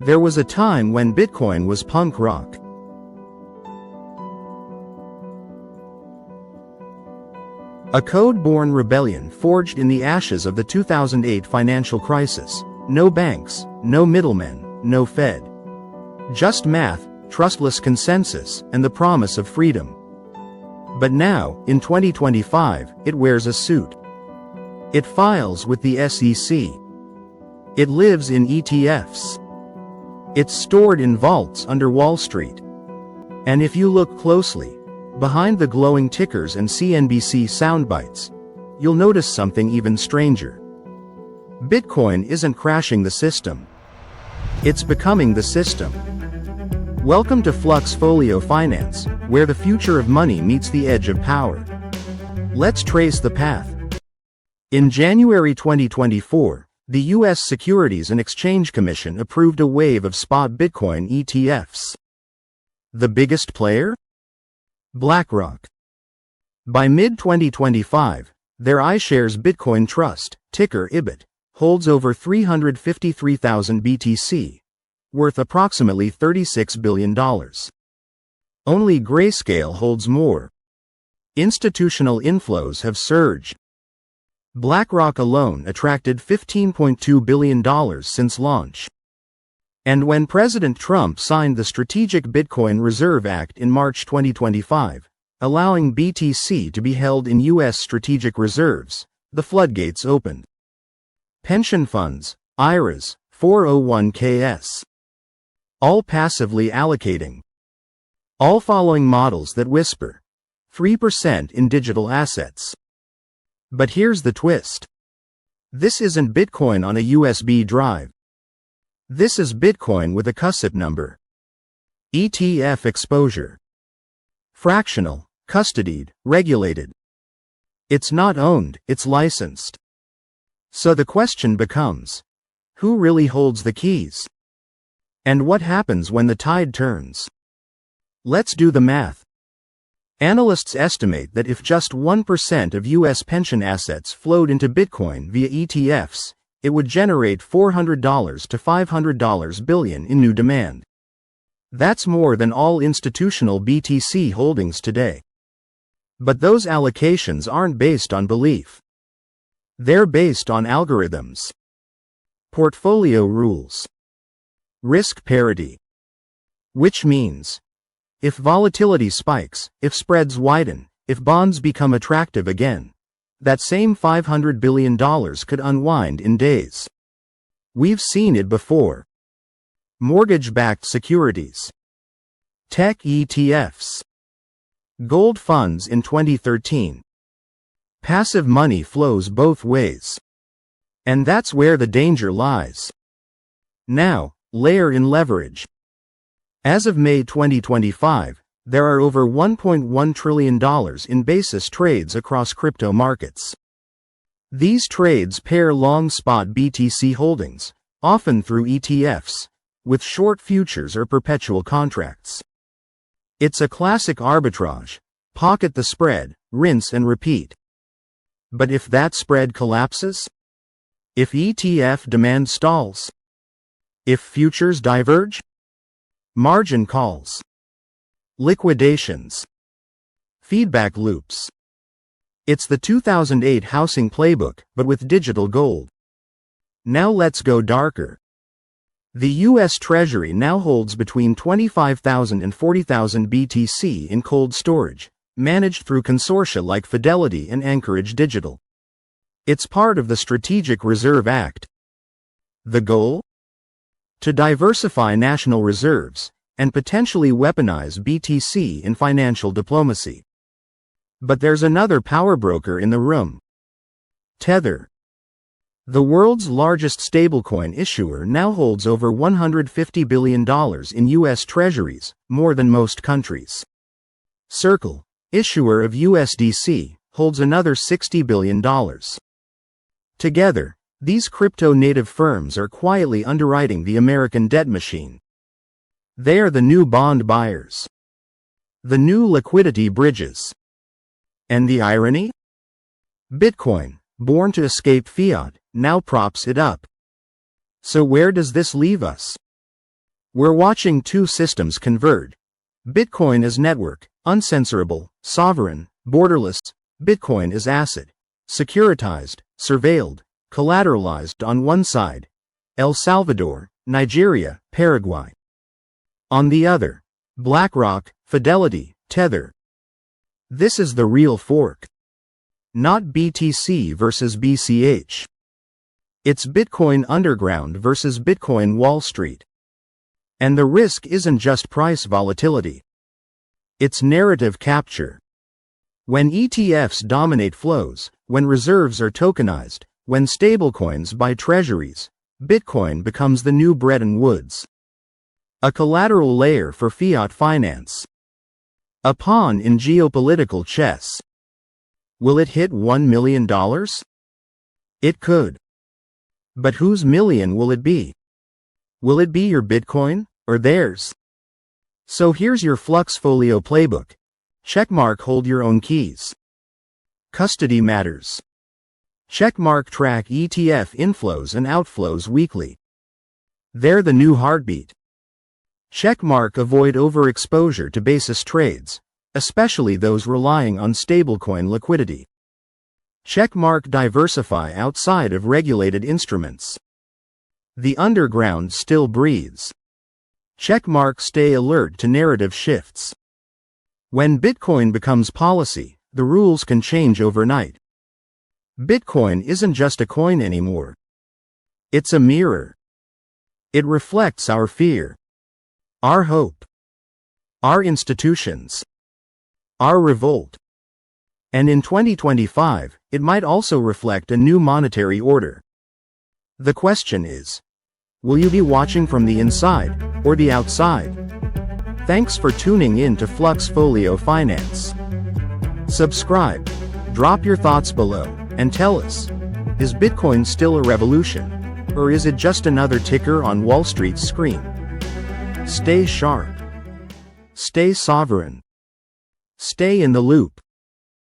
There was a time when Bitcoin was punk rock. A code-born rebellion forged in the ashes of the 2008 financial crisis. No banks, no middlemen, no Fed. Just math, trustless consensus, and the promise of freedom. But now, in 2025, it wears a suit. It files with the SEC. It lives in ETFs. It's stored in vaults under Wall Street. And if you look closely, behind the glowing tickers and CNBC soundbites, you'll notice something even stranger. Bitcoin isn't crashing the system. It's becoming the system. Welcome to FluxFolio Finance, where the future of money meets the edge of power. Let's trace the path. In January 2024, the U.S. Securities and Exchange Commission approved a wave of spot Bitcoin ETFs. The biggest player? BlackRock. By mid-2025, their iShares Bitcoin Trust, ticker IBIT, holds over 353,000 BTC, worth approximately $36 billion. Only Grayscale holds more. Institutional inflows have surged. BlackRock alone attracted $15.2 billion since launch. And when President Trump signed the Strategic Bitcoin Reserve Act in March 2025, allowing BTC to be held in U.S. strategic reserves, the floodgates opened. Pension funds, IRAs, 401ks. All passively allocating. All following models that whisper 3% in digital assets. But here's the twist. This isn't Bitcoin on a USB drive. This is Bitcoin with a CUSIP number. ETF exposure. Fractional, custodied, regulated. It's not owned, it's licensed. So the question becomes, who really holds the keys? And what happens when the tide turns? Let's do the math. Analysts estimate that if just 1% of U.S. pension assets flowed into Bitcoin via ETFs, it would generate $400 to $500 billion in new demand. That's more than all institutional BTC holdings today. But those allocations aren't based on belief. They're based on algorithms. Portfolio rules. Risk parity. Which means, if volatility spikes, if spreads widen, if bonds become attractive again, that same $500 billion could unwind in days. We've seen it before. Mortgage-backed securities. Tech ETFs. Gold funds in 2013. Passive money flows both ways. And that's where the danger lies. Now, layer in leverage. As of May 2025, there are over $1.1 trillion in basis trades across crypto markets. These trades pair long spot BTC holdings, often through ETFs, with short futures or perpetual contracts. It's a classic arbitrage. Pocket the spread, rinse and repeat. But if that spread collapses? If ETF demand stalls? If futures diverge? Margin calls. Liquidations. Feedback loops. It's the 2008 housing playbook, but with digital gold. Now let's go darker. The U.S. Treasury now holds between 25,000 and 40,000 BTC in cold storage, managed through consortia like Fidelity and Anchorage Digital. It's part of the Strategic Reserve Act. The goal? To diversify national reserves, and potentially weaponize BTC in financial diplomacy. But there's another power broker in the room. Tether. The world's largest stablecoin issuer now holds over $150 billion in U.S. treasuries, more than most countries. Circle, issuer of USDC, holds another $60 billion. Together, these crypto-native firms are quietly underwriting the American debt machine. They are the new bond buyers. The new liquidity bridges. And the irony? Bitcoin, born to escape fiat, now props it up. So where does this leave us? We're watching two systems converge. Bitcoin is network, uncensorable, sovereign, borderless. Bitcoin is asset, securitized, surveilled, collateralized on one side. El Salvador, Nigeria, Paraguay. On the other, BlackRock, Fidelity, Tether. This is the real fork. Not BTC versus BCH. It's Bitcoin Underground versus Bitcoin Wall Street. And the risk isn't just price volatility. It's narrative capture. When ETFs dominate flows, when reserves are tokenized, when stablecoins buy treasuries, Bitcoin becomes the new Bretton Woods. A collateral layer for fiat finance. A pawn in geopolitical chess. Will it hit $1 million? It could. But whose million will it be? Will it be your Bitcoin, or theirs? So here's your FluxFolio playbook. Checkmark hold your own keys. Custody matters. Checkmark track ETF inflows and outflows weekly. They're the new heartbeat. Checkmark avoid overexposure to basis trades, especially those relying on stablecoin liquidity. Checkmark diversify outside of regulated instruments. The underground still breathes. Checkmark stay alert to narrative shifts. When Bitcoin becomes policy, the rules can change overnight. Bitcoin isn't just a coin anymore. It's a mirror. It reflects our fear, our hope, our institutions, our revolt. And in 2025, it might also reflect a new monetary order. The question is, will you be watching from the inside or the outside? Thanks for tuning in to FluxFolio Finance. Subscribe, drop your thoughts below, and tell us, is Bitcoin still a revolution, or is it just another ticker on Wall Street's screen? Stay sharp. Stay sovereign. Stay in the loop.